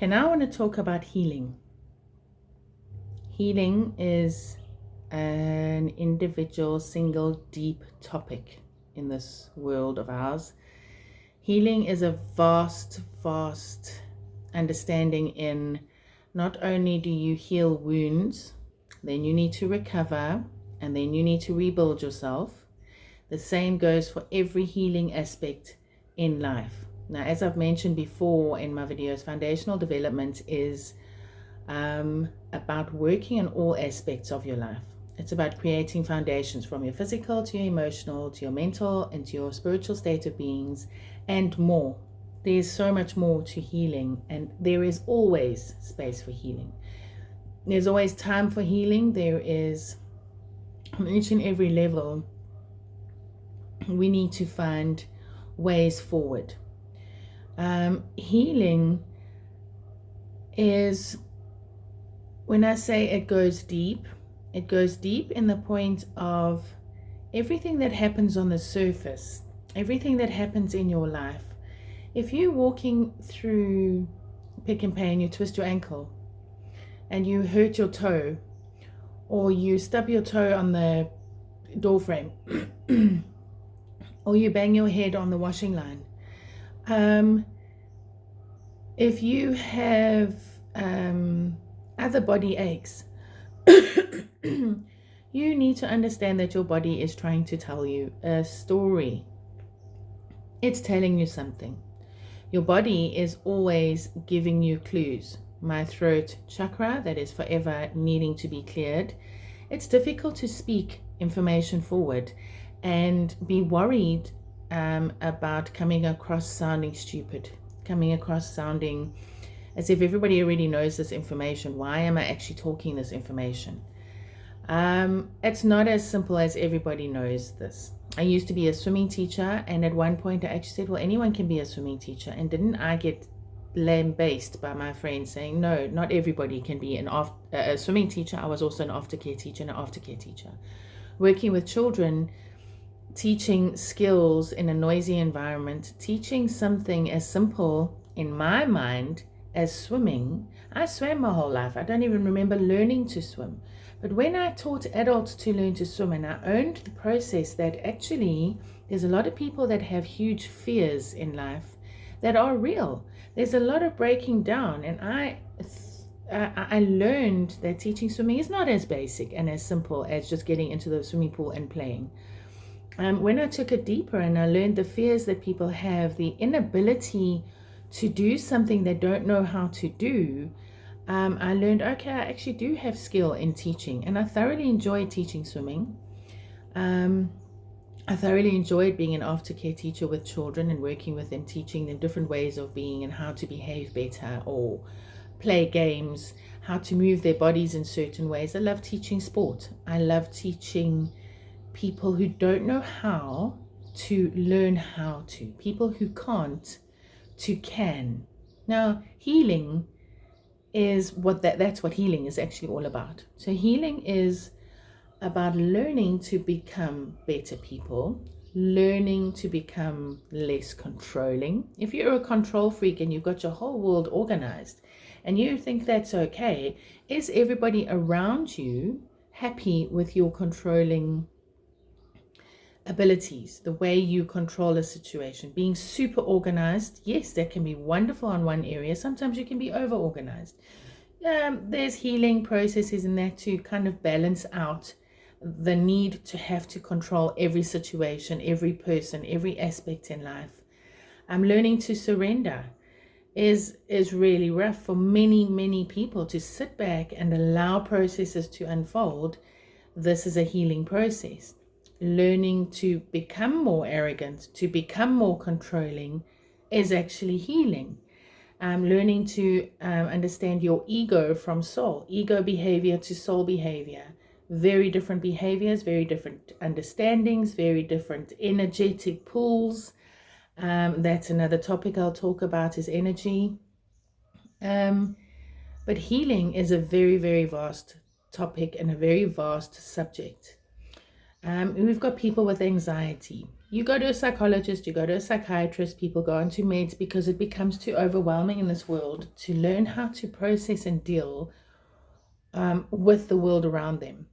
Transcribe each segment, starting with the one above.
Okay, now I want to talk about healing. Healing is an individual, single, deep topic in this world of ours. Healing is a vast understanding in not only do you heal wounds, then you need to recover, and then you need to rebuild yourself. The same goes for every healing aspect in life. Now, as I've mentioned before in my videos, foundational development is about working on all aspects of your life. It's about creating foundations from your physical to your emotional to your mental and to your spiritual state of beings and more. There's so much more to healing, and there is always space for healing. There's always time for healing. There is, on each and every level, we need to find ways forward. Healing is, when I say it goes deep in the point of everything that happens on the surface, everything that happens in your life. If you're walking through Pick n Pay and you twist your ankle and you hurt your toe, or you stub your toe on the door frame, or you bang your head on the washing line, if you have other body aches, you need to understand that your body is trying to tell you a story. It's telling you something. Your body is always giving you clues. My throat chakra, that is forever needing to be cleared. It's difficult to speak information forward and be worried about coming across sounding stupid, coming across sounding as if everybody already knows this information. Why am I actually talking this information? It's not as simple as everybody knows this. I used to be a swimming teacher, and at one point I actually said, well, anyone can be a swimming teacher. And didn't I get lambasted by my friends saying, no, not everybody can be a swimming teacher. I was also an aftercare teacher and an aftercare teacher. Working with children, teaching skills in a noisy environment, teaching something as simple in my mind as swimming. I swam my whole life. I don't even remember learning to swim. But when I taught adults to learn to swim, and I owned the process that actually there's a lot of people that have huge fears in life that are real. There's a lot of breaking down, and I learned that teaching swimming is not as basic and as simple as just getting into the swimming pool and playing. When I took it deeper and I learned the fears that people have, the inability to do something they don't know how to do, I learned, okay, I actually do have skill in teaching, and I thoroughly enjoyed teaching swimming. I thoroughly enjoyed being an aftercare teacher with children and working with them, teaching them different ways of being and how to behave better or play games, how to move their bodies in certain ways. I love teaching sport. I love teaching people who don't know how to learn how to, people who can't to can. Now, healing is that's what healing is actually all about. So healing is about learning to become better people, learning to become less controlling. If you're a control freak and you've got your whole world organized and you think that's okay, is everybody around you happy with your controlling abilities, the way you control a situation? Being super organized, yes, that can be wonderful in one area. Sometimes you can be over organized. There's healing processes in that to kind of balance out the need to have to control every situation, every person, every aspect in life. Learning to surrender is really rough for many people. To sit back and allow processes to unfold, this is a healing process. Learning to become more arrogant, to become more controlling, is actually healing. Learning to understand your ego from soul, ego behavior to soul behavior. Very different behaviors, very different understandings, very different energetic pools. That's another topic I'll talk about, is energy. But healing is a very vast topic and a very vast subject. We've got people with anxiety. You go to a psychologist, you go to a psychiatrist, people go onto meds because it becomes too overwhelming in this world to learn how to process and deal with the world around them.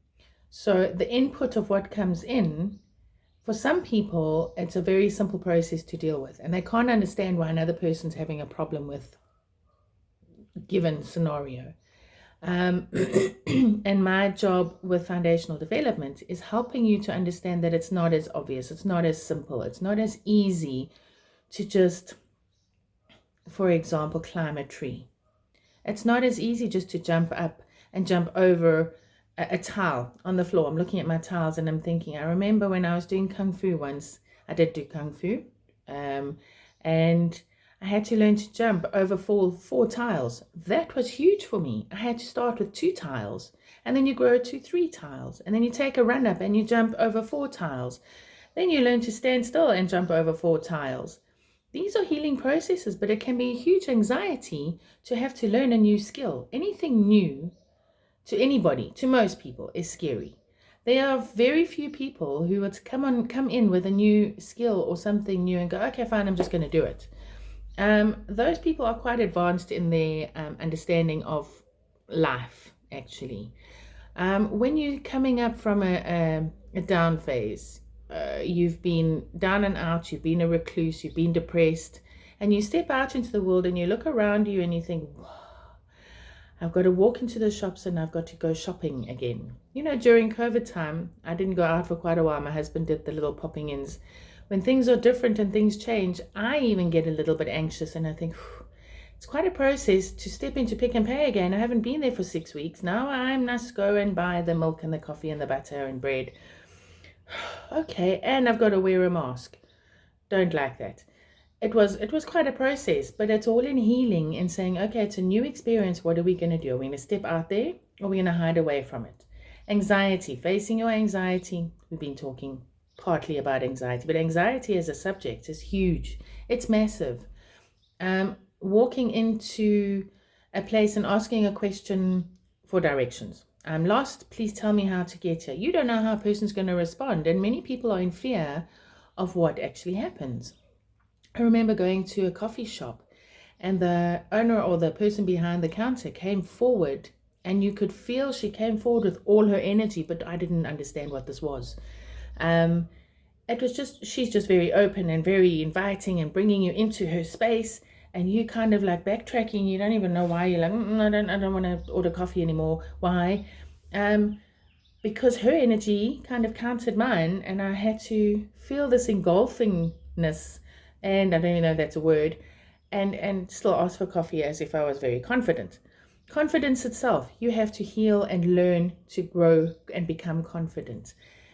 So the input of what comes in, for some people, it's a very simple process to deal with, and they can't understand why another person's having a problem with given scenario. And my job with foundational development is helping you to understand that it's not as obvious, it's not as simple, it's not as easy to just, for example, climb a tree. It's not as easy just to jump up and jump over a tile on the floor. I'm looking at my tiles and I'm thinking, I remember when I was doing Kung Fu once, I did do Kung Fu, and I had to learn to jump over four tiles. That was huge for me. I had to start with 2 tiles, and then you grow to 3 tiles, and then you take a run up and you jump over 4 tiles. Then you learn to stand still and jump over 4 tiles. These are healing processes, but it can be a huge anxiety to have to learn a new skill. Anything new to anybody, to most people, is scary. There are very few people who would come in with a new skill or something new and go, okay, fine, I'm just going to do it. Those people are quite advanced in their understanding of life, actually. When you're coming up from a down phase, you've been down and out, you've been a recluse, you've been depressed, and you step out into the world and you look around you and you think, I've got to walk into the shops and I've got to go shopping again. You know, during COVID time, I didn't go out for quite a while. My husband did the little popping ins. When things are different and things change, I even get a little bit anxious and I think, it's quite a process to step into Pick n Pay again. I haven't been there for 6 weeks. Now I must go and buy the milk and the coffee and the butter and bread. Okay, and I've got to wear a mask. Don't like that. It was quite a process, but it's all in healing and saying, okay, it's a new experience. What are we going to do? Are we going to step out there or are we going to hide away from it? Anxiety, facing your anxiety. We've been talking partly about anxiety, but anxiety as a subject is huge. It's massive. Walking into a place and asking a question for directions. I'm lost. Please tell me how to get here. You don't know how a person's going to respond. And many people are in fear of what actually happens. I remember going to a coffee shop and the owner or the person behind the counter came forward and you could feel she came forward with all her energy, but I didn't understand what this was. It was just, she's just very open and very inviting and bringing you into her space, and you kind of like backtracking. You don't even know why. You're like, I don't want to order coffee anymore. Why? Because her energy kind of countered mine, and I had to feel this engulfingness, and I don't even know if that's a word, and still ask for coffee as if I was very confident. Confidence itself, you have to heal and learn to grow and become confident.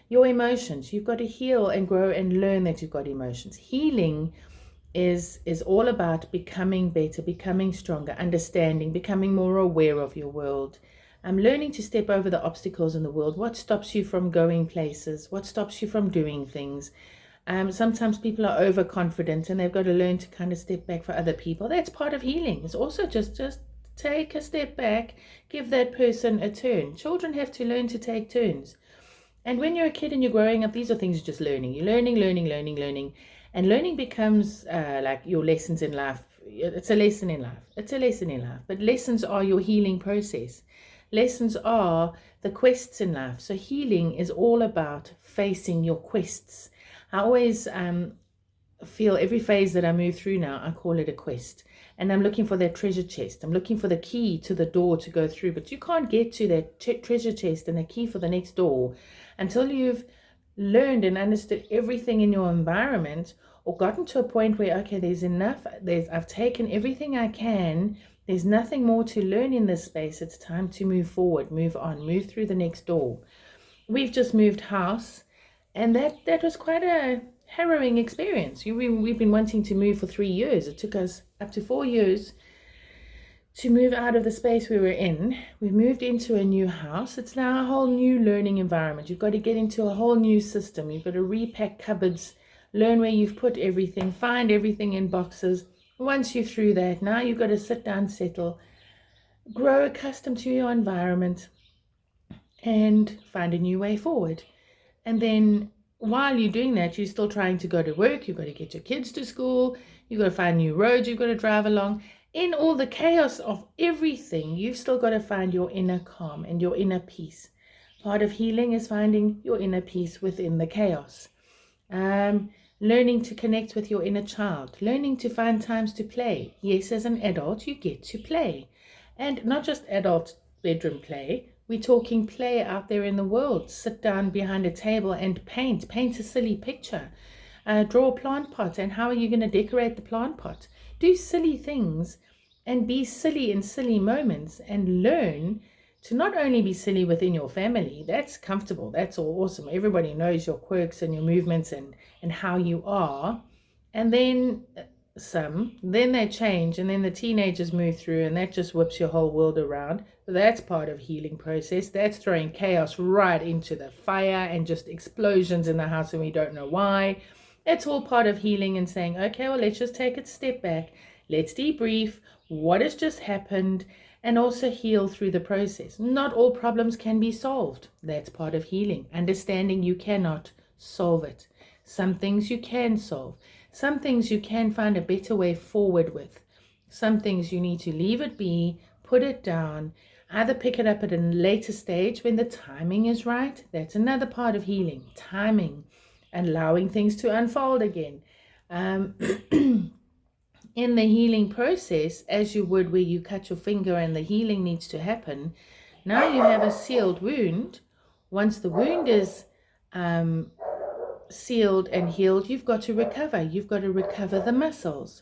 Your emotions, you've got to heal and grow and learn that you've got emotions. Healing is all about becoming better, becoming stronger, understanding, becoming more aware of your world. I'm learning to step over the obstacles in the world. What stops you from going places? What stops you from doing things? Sometimes people are overconfident and they've got to learn to kind of step back for other people. That's part of healing. It's also just take a step back, give that person a turn. Children have to learn to take turns. And when you're a kid and you're growing up, these are things you're just learning. You're learning. And learning becomes like your lessons in life. It's a lesson in life. But lessons are your healing process. Lessons are the quests in life. So healing is all about facing your quests. I always feel every phase that I move through now, I call it a quest. And I'm looking for that treasure chest. I'm looking for the key to the door to go through. But you can't get to that treasure chest and the key for the next door until you've learned and understood everything in your environment, or gotten to a point where, okay, there's enough. I've taken everything I can. There's nothing more to learn in this space. It's time to move forward, move on, move through the next door. We've just moved house, and that was quite a harrowing experience. We've been wanting to move for 3 years. It took us up to 4 years to move out of the space we were in. We moved into a new house. It's now a whole new learning environment. You've got to get into a whole new system. You've got to repack cupboards, learn where you've put everything, find everything in boxes. Once you're through that, now you've got to sit down, settle, grow accustomed to your environment, and find a new way forward. And then while you're doing that, you're still trying to go to work. You've got to get your kids to school. You've got to find new roads. You've got to drive along. In all the chaos of everything, you've still got to find your inner calm and your inner peace. Part of healing is finding your inner peace within the chaos. Learning to connect with your inner child. Learning to find times to play. Yes, as an adult, you get to play. And not just adult bedroom play. We're talking play out there in the world. Sit down behind a table and paint. Paint a silly picture. Draw a plant pot. And how are you going to decorate the plant pot? Do silly things and be silly in silly moments and learn to not only be silly within your family. That's comfortable. That's all awesome. Everybody knows your quirks and your movements and how you are. And then then they change, and then the teenagers move through, and that just whips your whole world around. That's part of healing process. That's throwing chaos right into the fire and just explosions in the house, and we don't know why. It's all part of healing and saying, okay, well, let's just take a step back. Let's debrief what has just happened and also heal through the process. Not all problems can be solved. That's part of healing. Understanding you cannot solve it. Some things you can solve. Some things you can find a better way forward with. Some things you need to leave it be, put it down, either pick it up at a later stage when the timing is right. That's another part of healing. Timing. Allowing things to unfold again. In the healing process, as you would where you cut your finger and the healing needs to happen, now you have a sealed wound. Once the wound is sealed and healed, you've got to recover. You've got to recover the muscles.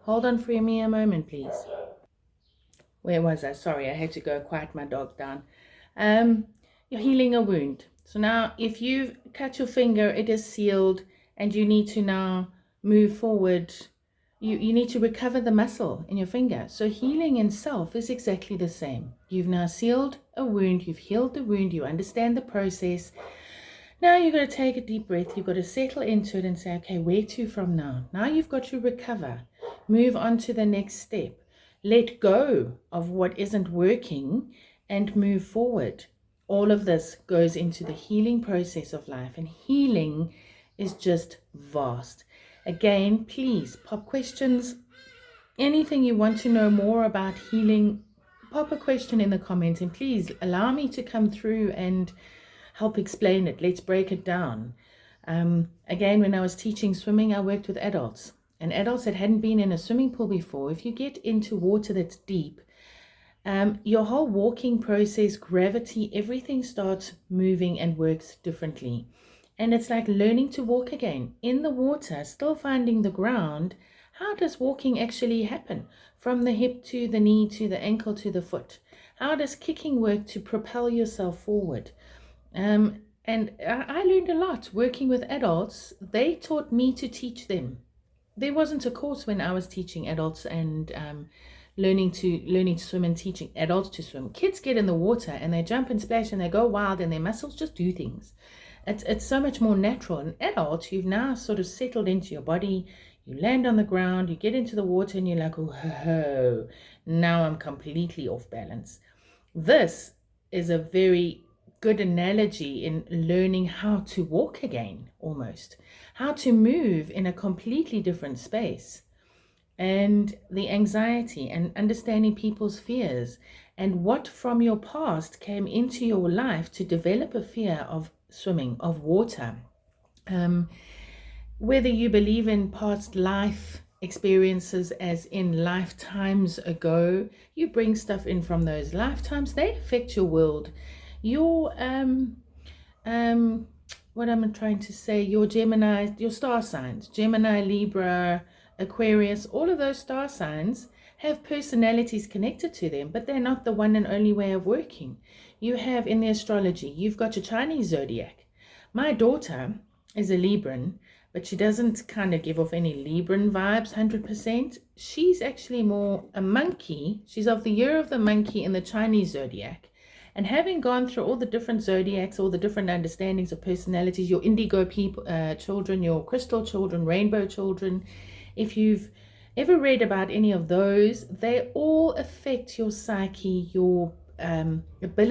Hold on for me a moment, please. Where was I? Sorry, I had to go quiet my dog down. You're healing a wound. So now if you've cut your finger, it is sealed, and you need to now move forward. You need to recover the muscle in your finger. So healing in self is exactly the same. You've now sealed a wound. You've healed the wound. You understand the process. Now you've got to take a deep breath. You've got to settle into it and say, okay, where to from now? Now you've got to recover. Move on to the next step. Let go of what isn't working and move forward. All of this goes into the healing process of life. And healing is just vast. Again, please pop questions. Anything you want to know more about healing, pop a question in the comments. And please allow me to come through and help explain it. Let's break it down. Again, when I was teaching swimming, I worked with adults. And adults that hadn't been in a swimming pool before, if you get into water that's deep, your whole walking process, gravity, everything starts moving and works differently. And it's like learning to walk again. In the water, still finding the ground. How does walking actually happen? From the hip to the knee to the ankle to the foot. How does kicking work to propel yourself forward? And I learned a lot working with adults. They taught me to teach them. There wasn't a course when I was teaching adults and learning to swim and teaching adults to swim. Kids get in the water and they jump and splash and they go wild and their muscles just do things. It's so much more natural. An adult, you've now sort of settled into your body. You land on the ground, you get into the water and you're like, oh, now I'm completely off balance. This is a very good analogy in learning how to walk again, almost. How to move in a completely different space. And the anxiety and understanding people's fears and what from your past came into your life to develop a fear of swimming, of water. Whether you believe in past life experiences as in lifetimes ago, you bring stuff in from those lifetimes, they affect your world. Your what am I trying to say? Your Gemini, your star signs, Gemini, Libra, Aquarius, all of those star signs have personalities connected to them, but they're not the one and only way of working. You have in the astrology, you've got your Chinese zodiac. My daughter is a Libran, but she doesn't kind of give off any Libran vibes 100%. She's actually more a monkey. She's of the year of the monkey in the Chinese zodiac. And having gone through all the different zodiacs, all the different understandings of personalities, your indigo people, children, your crystal children, rainbow children, if you've ever read about any of those, they all affect your psyche, your ability